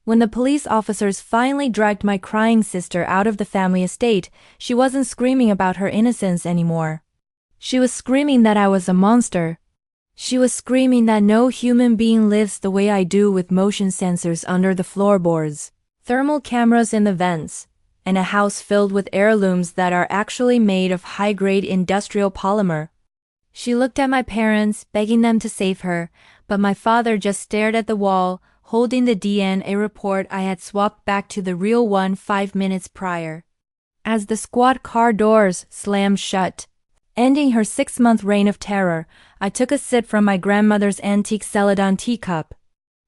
When the police officers finally dragged my crying sister out of the family estate, she wasn't screaming about her innocence anymore. She was screaming that I was a monster. She was screaming that no human being lives the way I do, with motion sensors under the floorboards, thermal cameras in the vents, and a house filled with heirlooms that are actually made of high-grade industrial polymer. She looked at my parents, begging them to save her, but my father just stared at the wall, holding the DNA report I had swapped back to the real one 5 minutes prior. As the squad car doors slammed shut, ending her 6-month reign of terror, I took a sip from my grandmother's antique Celadon teacup.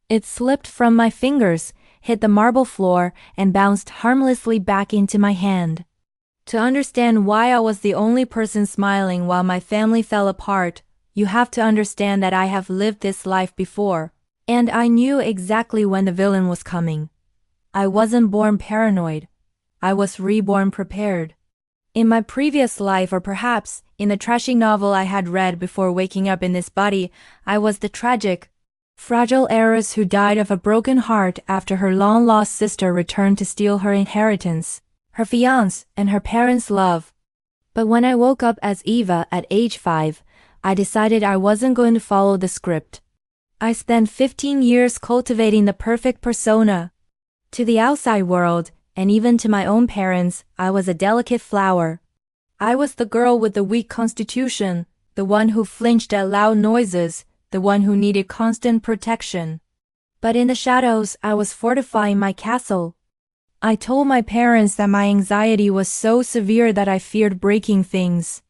It slipped from my fingers, hit the marble floor, and bounced harmlessly back into my hand. To understand why I was the only person smiling while my family fell apart, you have to understand that I have lived this life before, and I knew exactly when the villain was coming. I wasn't born paranoid. I was reborn prepared. In my previous life, or perhaps in the trashy novel I had read before waking up in this body, I was the tragic, fragile heiress who died of a broken heart after her long-lost sister returned to steal her inheritance, her fiancé, and her parents' love. But when I woke up as Eva at age 5, I decided I wasn't going to follow the script. I spent 15 years cultivating the perfect persona. To the outside world, and even to my own parents, I was a delicate flower. I was the girl with the weak constitution, the one who flinched at loud noises, the one who needed constant protection. But in the shadows, I was fortifying my castle. I told my parents that my anxiety was so severe that I feared breaking things.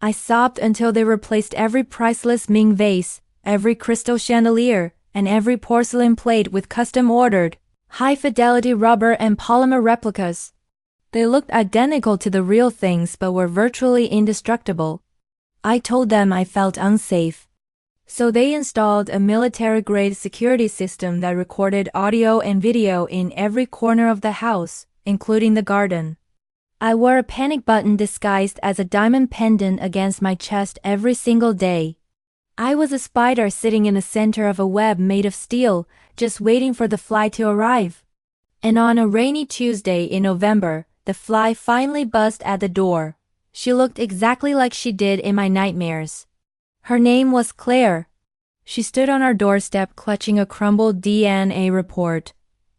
I sobbed until they replaced every priceless Ming vase, every crystal chandelier, and every porcelain plate with custom-ordered, high-fidelity rubber and polymer replicas. They looked identical to the real things but were virtually indestructible. I told them I felt unsafe. So they installed a military-grade security system that recorded audio and video in every corner of the house, including the garden. I wore a panic button disguised as a diamond pendant against my chest every single day. I was a spider sitting in the center of a web made of steel, just waiting for the fly to arrive. And on a rainy Tuesday in November, the fly finally buzzed at the door. She looked exactly like she did in my nightmares. Her name was Claire. She stood on our doorstep clutching a crumbled DNA report,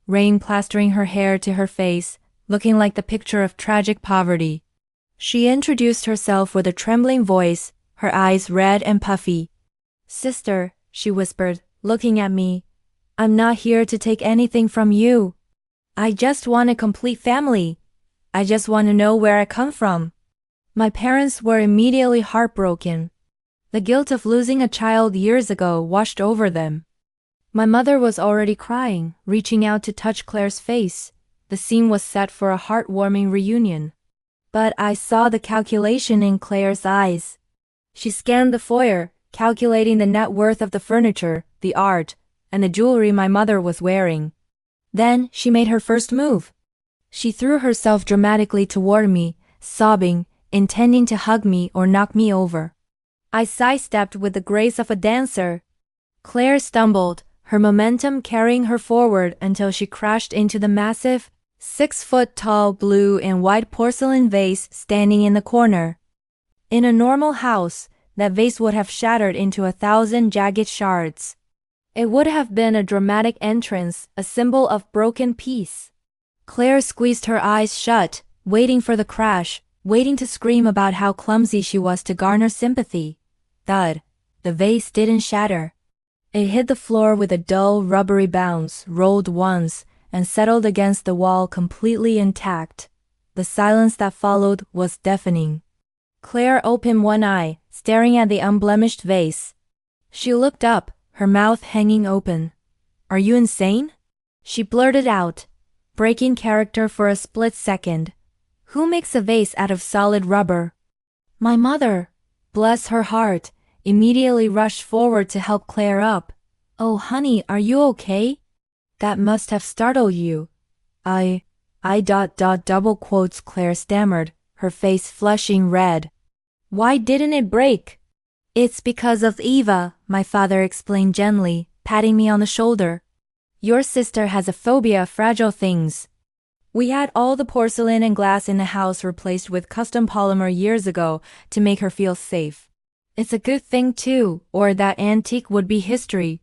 rain plastering her hair to her face, looking like the picture of tragic poverty. She introduced herself with a trembling voice, her eyes red and puffy. "Sister," she whispered, looking at me, "I'm not here to take anything from you. I just want a complete family. I just want to know where I come from." My parents were immediately heartbroken. The guilt of losing a child years ago washed over them. My mother was already crying, reaching out to touch Claire's face. The scene was set for a heartwarming reunion. But I saw the calculation in Claire's eyes. She scanned the foyer, calculating the net worth of the furniture, the art, and the jewelry my mother was wearing. Then she made her first move. She threw herself dramatically toward me, sobbing, intending to hug me or knock me over. I sidestepped with the grace of a dancer. Claire stumbled, her momentum carrying her forward until she crashed into the massive, 6-foot-tall blue and white porcelain vase standing in the corner. In a normal house, that vase would have shattered into 1,000 jagged shards. It would have been a dramatic entrance, a symbol of broken peace. Claire squeezed her eyes shut, waiting for the crash, waiting to scream about how clumsy she was to garner sympathy. Thud. The vase didn't shatter. It hit the floor with a dull, rubbery bounce, rolled once, and settled against the wall completely intact. The silence that followed was deafening. Claire opened one eye, staring at the unblemished vase. She looked up, her mouth hanging open. "Are you insane?" she blurted out, breaking character for a split second. "Who makes a vase out of solid rubber?" My mother, bless her heart, immediately rushed forward to help Claire up. "Oh honey, are you okay? That must have startled you." I double quotes Claire stammered, her face flushing red. "Why didn't it break?" "It's because of Eva," my father explained gently, patting me on the shoulder. Your sister has a phobia of fragile things. We had all the porcelain and glass in the house replaced with custom polymer years ago to make her feel safe. It's a good thing too, or that antique would be history.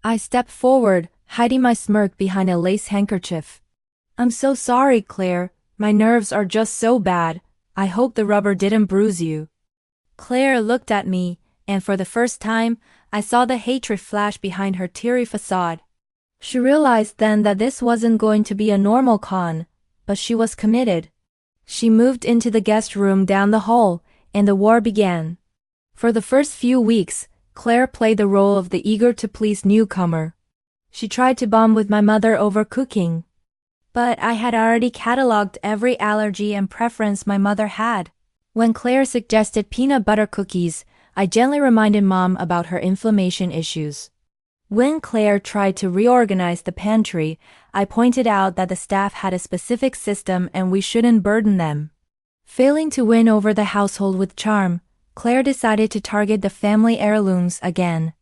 I stepped forward, hiding my smirk behind a lace handkerchief. I'm so sorry, Claire. My nerves are just so bad. I hope the rubber didn't bruise you. Claire looked at me, and for the first time, I saw the hatred flash behind her teary facade. She realized then that this wasn't going to be a normal con, but she was committed. She moved into the guest room down the hall, and the war began. For the first few weeks, Claire played the role of the eager-to-please newcomer. She tried to bond with my mother over cooking. But I had already cataloged every allergy and preference my mother had. When Claire suggested peanut butter cookies, I gently reminded Mom about her inflammation issues. When Claire tried to reorganize the pantry, I pointed out that the staff had a specific system and we shouldn't burden them. Failing to win over the household with charm, Claire decided to target the family heirlooms again.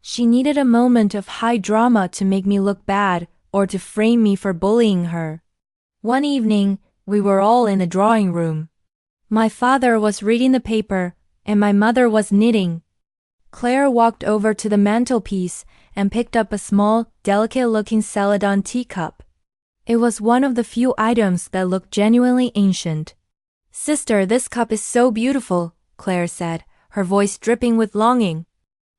She needed a moment of high drama to make me look bad or to frame me for bullying her. One evening, we were all in the drawing room. My father was reading the paper, and my mother was knitting. Claire walked over to the mantelpiece and picked up a small, delicate-looking celadon teacup. It was one of the few items that looked genuinely ancient. "Sister, this cup is so beautiful," Claire said, her voice dripping with longing.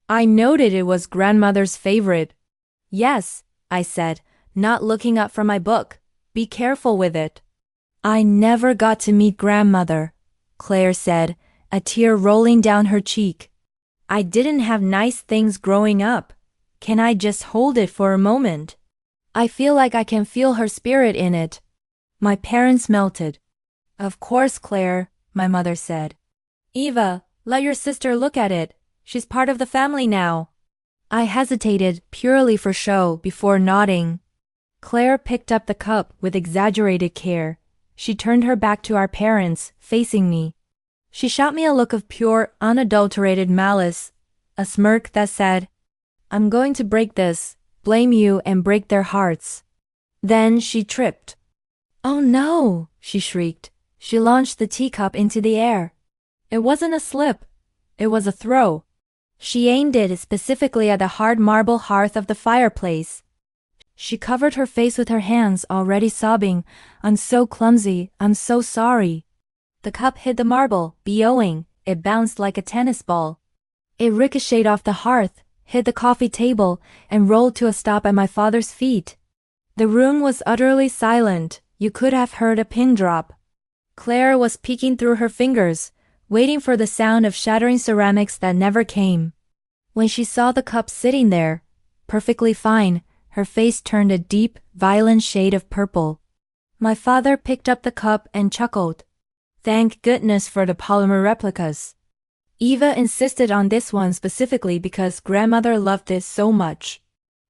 I noted it was grandmother's favorite. "Yes," I said, not looking up from my book. "Be careful with it." "I never got to meet grandmother," Claire said, a tear rolling down her cheek. "I didn't have nice things growing up. Can I just hold it for a moment? I feel like I can feel her spirit in it." My parents melted. "Of course, Claire," my mother said. "Eva, let your sister look at it. She's part of the family now." I hesitated, purely for show, before nodding. Claire picked up the cup with exaggerated care. She turned her back to our parents, facing me. She shot me a look of pure, unadulterated malice, a smirk that said, "I'm going to break this, blame you and break their hearts." Then she tripped. "Oh no!" she shrieked. She launched the teacup into the air. It wasn't a slip. It was a throw. She aimed it specifically at the hard marble hearth of the fireplace. She covered her face with her hands, already sobbing. "I'm so clumsy. I'm so sorry." The cup hit the marble, BOing. It bounced like a tennis ball. It ricocheted off the hearth, hit the coffee table, and rolled to a stop at my father's feet. The room was utterly silent. You could have heard a pin drop. Claire was peeking through her fingers, waiting for the sound of shattering ceramics that never came. When she saw the cup sitting there, perfectly fine, her face turned a deep, violent shade of purple. My father picked up the cup and chuckled. "Thank goodness for the polymer replicas. Eva insisted on this one specifically because grandmother loved it so much.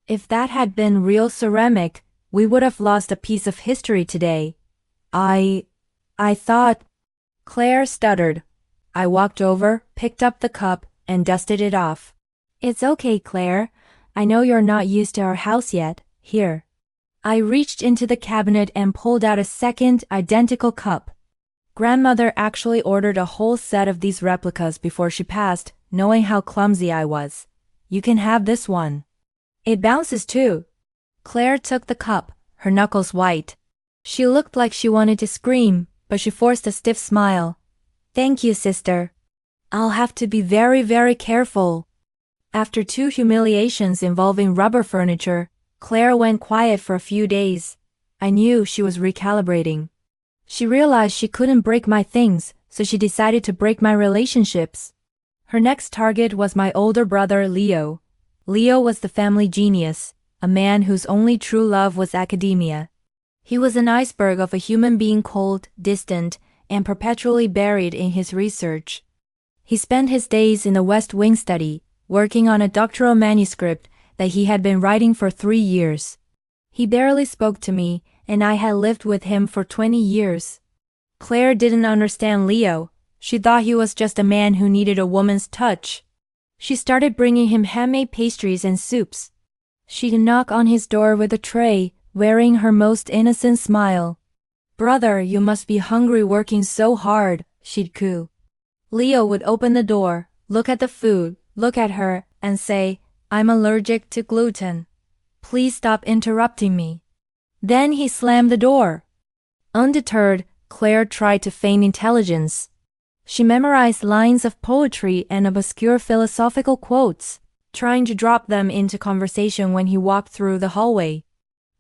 If that had been real ceramic, we would have lost a piece of history today. I thought..." Claire stuttered. I walked over, picked up the cup, and dusted it off. "It's okay, Claire. I know you're not used to our house yet. Here." I reached into the cabinet and pulled out a second, identical cup. Grandmother actually ordered a whole set of these replicas before she passed, knowing how clumsy I was. "You can have this one. It bounces too." Claire took the cup, her knuckles white. She looked like she wanted to scream, but she forced a stiff smile. "Thank you, sister. I'll have to be very, very careful." After 2 humiliations involving rubber furniture, Claire went quiet for a few days. I knew she was recalibrating. She realized she couldn't break my things, so she decided to break my relationships. Her next target was my older brother, Leo. Leo was the family genius, a man whose only true love was academia. He was an iceberg of a human being, cold, distant, and perpetually buried in his research. He spent his days in the West Wing study, working on a doctoral manuscript that he had been writing for 3 years. He barely spoke to me, and I had lived with him for 20 years. Claire didn't understand Leo. She thought he was just a man who needed a woman's touch. She started bringing him handmade pastries and soups. She'd knock on his door with a tray, wearing her most innocent smile. "Brother, you must be hungry working so hard," she'd coo. Leo would open the door, look at the food, look at her, and say, "I'm allergic to gluten. Please stop interrupting me." Then he slammed the door. Undeterred, Claire tried to feign intelligence. She memorized lines of poetry and obscure philosophical quotes, trying to drop them into conversation when he walked through the hallway.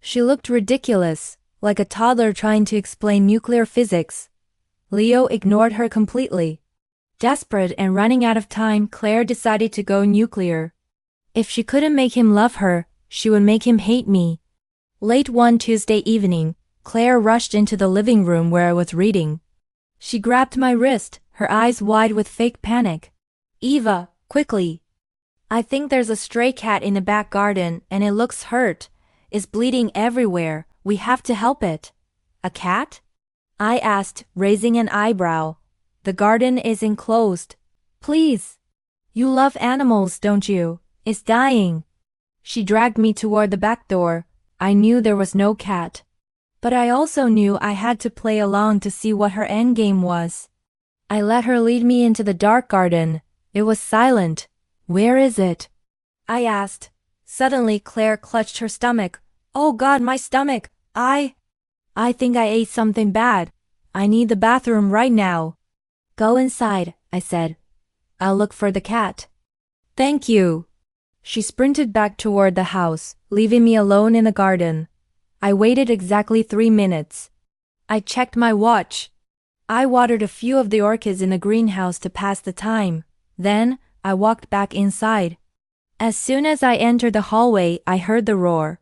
She looked ridiculous, like a toddler trying to explain nuclear physics. Leo ignored her completely. Desperate and running out of time, Claire decided to go nuclear. If she couldn't make him love her, she would make him hate me. Late one Tuesday evening, Claire rushed into the living room where I was reading. She grabbed my wrist, her eyes wide with fake panic. "Eva, quickly. I think there's a stray cat in the back garden and it looks hurt. It's bleeding everywhere. We have to help it." "A cat?" I asked, raising an eyebrow. "The garden is enclosed. Please. You love animals, don't you? It's dying." She dragged me toward the back door. I knew there was no cat. But I also knew I had to play along to see what her endgame was. I let her lead me into the dark garden. It was silent. "Where is it?" I asked. Suddenly Claire clutched her stomach. "Oh God, my stomach! I think I ate something bad. I need the bathroom right now." "Go inside," I said. "I'll look for the cat." "Thank you." She sprinted back toward the house, leaving me alone in the garden. I waited exactly 3 minutes. I checked my watch. I watered a few of the orchids in the greenhouse to pass the time. Then, I walked back inside. As soon as I entered the hallway, I heard the roar.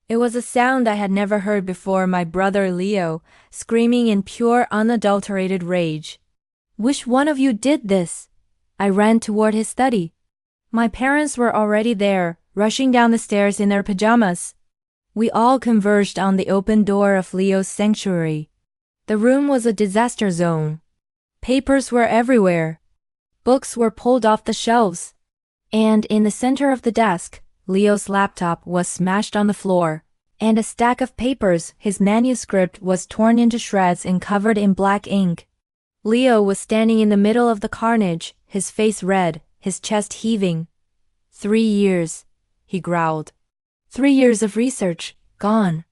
It was a sound I had never heard before, my brother Leo, screaming in pure, unadulterated rage. "Which one of you did this?" I ran toward his study. My parents were already there, rushing down the stairs in their pajamas. We all converged on the open door of Leo's sanctuary. The room was a disaster zone. Papers were everywhere. Books were pulled off the shelves. And in the center of the desk, Leo's laptop was smashed on the floor. And a stack of papers, his manuscript, was torn into shreds and covered in black ink. Leo was standing in the middle of the carnage, his face red, his chest heaving. 3 years, he growled. 3 years of research, gone.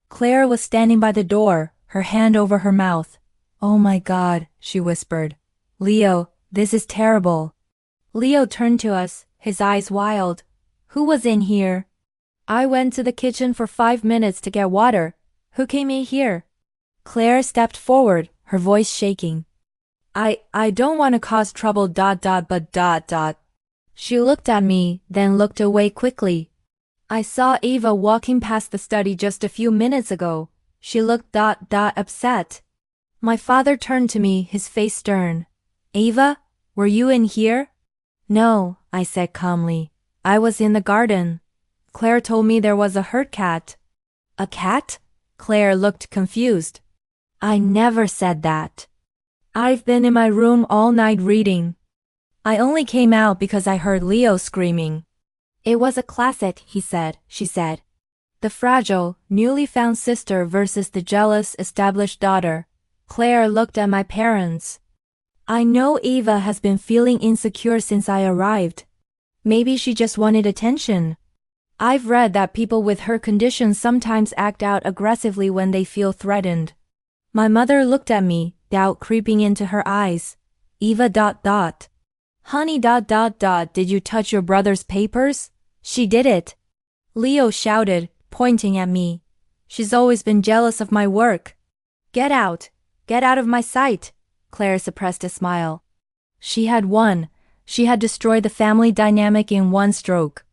Claire was standing by the door, her hand over her mouth. "Oh my God," she whispered. "Leo, this is terrible." Leo turned to us, his eyes wild. "Who was in here?" "I went to the kitchen for 5 minutes to get water. Who came in here?" Claire stepped forward, her voice shaking. I don't want to cause trouble ... but ... She looked at me, then looked away quickly. "I saw Eva walking past the study just a few minutes ago. She looked ... upset." My father turned to me, his face stern. "Eva, were you in here?" "No," I said calmly. "I was in the garden. Claire told me there was a hurt cat." "A cat?" Claire looked confused. "I never said that. I've been in my room all night reading. I only came out because I heard Leo screaming." "It was a classic," she said. The fragile, newly found sister versus the jealous, established daughter. Claire looked at my parents. "I know Eva has been feeling insecure since I arrived. Maybe she just wanted attention. I've read that people with her condition sometimes act out aggressively when they feel threatened." My mother looked at me, doubt creeping into her eyes. "Eva ... Honey ... did you touch your brother's papers?" "She did it," Leo shouted, pointing at me. "She's always been jealous of my work." Get out of my sight." Claire suppressed a smile. She had won. She had destroyed the family dynamic in one stroke.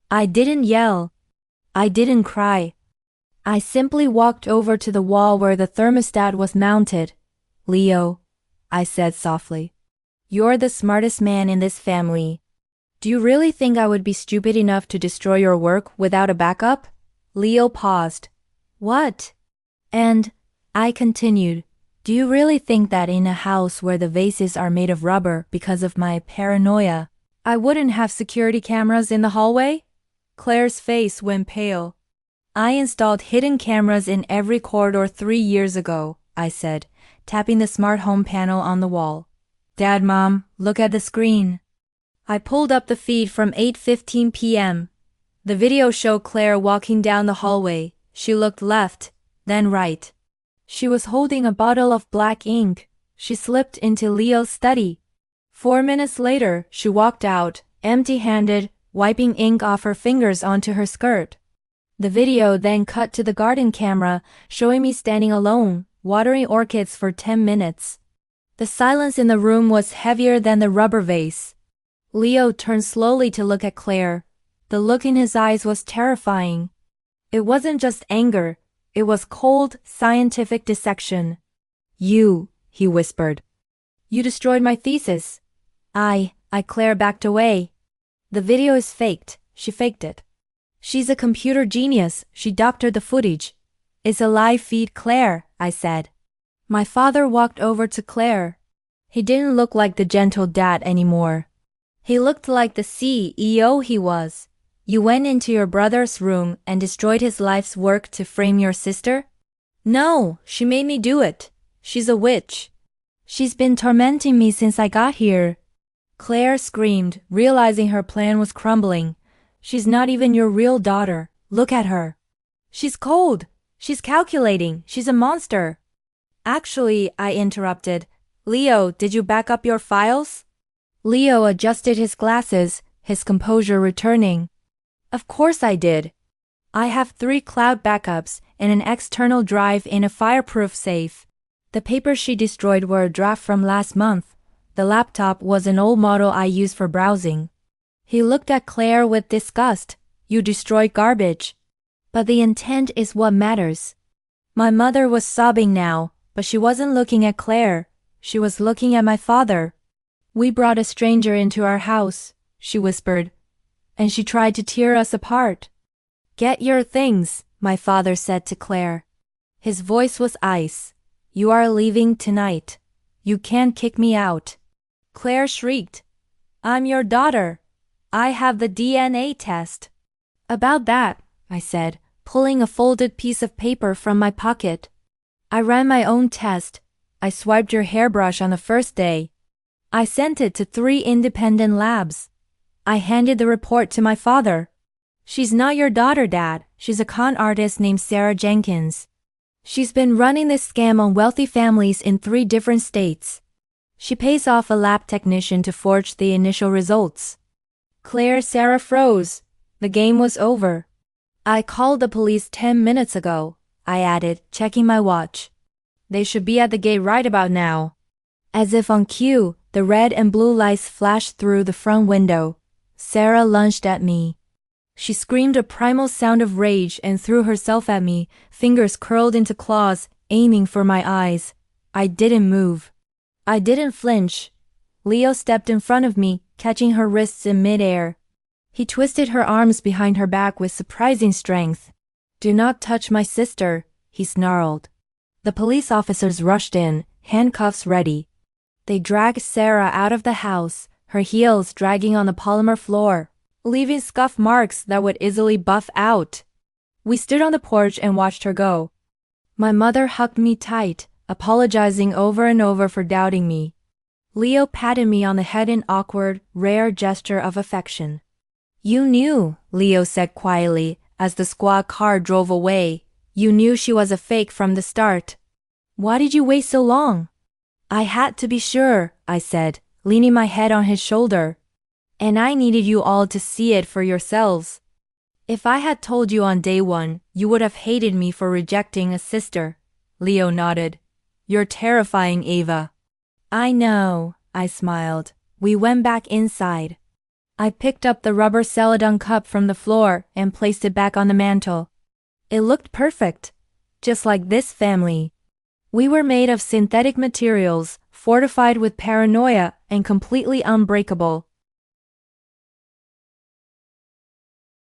I didn't yell. I didn't cry. I simply walked over to the wall where the thermostat was mounted. "Leo," I said softly, "you're the smartest man in this family. Do you really think I would be stupid enough to destroy your work without a backup?" Leo paused. "What?" And I continued, "Do you really think that in a house where the vases are made of rubber because of my paranoia, I wouldn't have security cameras in the hallway?" Claire's face went pale. I installed hidden cameras in every corridor 3 years ago, I said, tapping the smart home panel on the wall. Dad, Mom, look at the screen. I pulled up the feed from 8:15 p.m. The video showed Claire walking down the hallway. She looked left, then right. She was holding a bottle of black ink. She slipped into Leo's study. 4 minutes later, she walked out, empty-handed, wiping ink off her fingers onto her skirt. The video then cut to the garden camera, showing me standing alone, watering orchids for 10 minutes. The silence in the room was heavier than the rubber vase. Leo turned slowly to look at Claire. The look in his eyes was terrifying. It wasn't just anger, it was cold, scientific dissection. You, he whispered. You destroyed my thesis. Claire backed away. The video is faked, she faked it. She's a computer genius, she doctored the footage. It's a live feed, Claire, I said. My father walked over to Claire. He didn't look like the gentle dad anymore. He looked like the CEO he was. You went into your brother's room and destroyed his life's work to frame your sister? No, she made me do it. She's a witch. She's been tormenting me since I got here. Claire screamed, realizing her plan was crumbling. She's not even your real daughter. Look at her. She's cold. She's calculating. She's a monster. Actually, I interrupted. Leo, did you back up your files? Leo adjusted his glasses, his composure returning. Of course I did. I have 3 cloud backups and an external drive in a fireproof safe. The papers she destroyed were a draft from last month. The laptop was an old model I used for browsing. He looked at Claire with disgust. You destroyed garbage. But the intent is what matters. My mother was sobbing now, but she wasn't looking at Claire. She was looking at my father. We brought a stranger into our house, she whispered, and she tried to tear us apart. Get your things, my father said to Claire. His voice was ice. You are leaving tonight. You can't kick me out. Claire shrieked. I'm your daughter. I have the DNA test. About that, I said, pulling a folded piece of paper from my pocket. I ran my own test. I swiped your hairbrush on the first day. I sent it to 3 independent labs. I handed the report to my father. She's not your daughter, Dad. She's a con artist named Sarah Jenkins. She's been running this scam on wealthy families in 3 different states. She pays off a lab technician to forge the initial results. Sarah froze. The game was over. I called the police 10 minutes ago, I added, checking my watch. They should be at the gate right about now. As if on cue, the red and blue lights flashed through the front window. Sarah lunged at me. She screamed a primal sound of rage and threw herself at me, fingers curled into claws, aiming for my eyes. I didn't move. I didn't flinch. Leo stepped in front of me, catching her wrists in midair. He twisted her arms behind her back with surprising strength. Do not touch my sister, he snarled. The police officers rushed in, handcuffs ready. They dragged Sarah out of the house, her heels dragging on the polymer floor, leaving scuff marks that would easily buff out. We stood on the porch and watched her go. My mother hugged me tight, apologizing over and over for doubting me. Leo patted me on the head in awkward, rare gesture of affection. You knew, Leo said quietly, as the squad car drove away. You knew she was a fake from the start. Why did you wait so long? I had to be sure, I said, leaning my head on his shoulder. And I needed you all to see it for yourselves. If I had told you on day 1, you would have hated me for rejecting a sister. Leo nodded. You're terrifying, Ava. I know, I smiled. We went back inside. I picked up the rubber Celadon cup from the floor and placed it back on the mantel. It looked perfect, just like this family. We were made of synthetic materials, fortified with paranoia and completely unbreakable.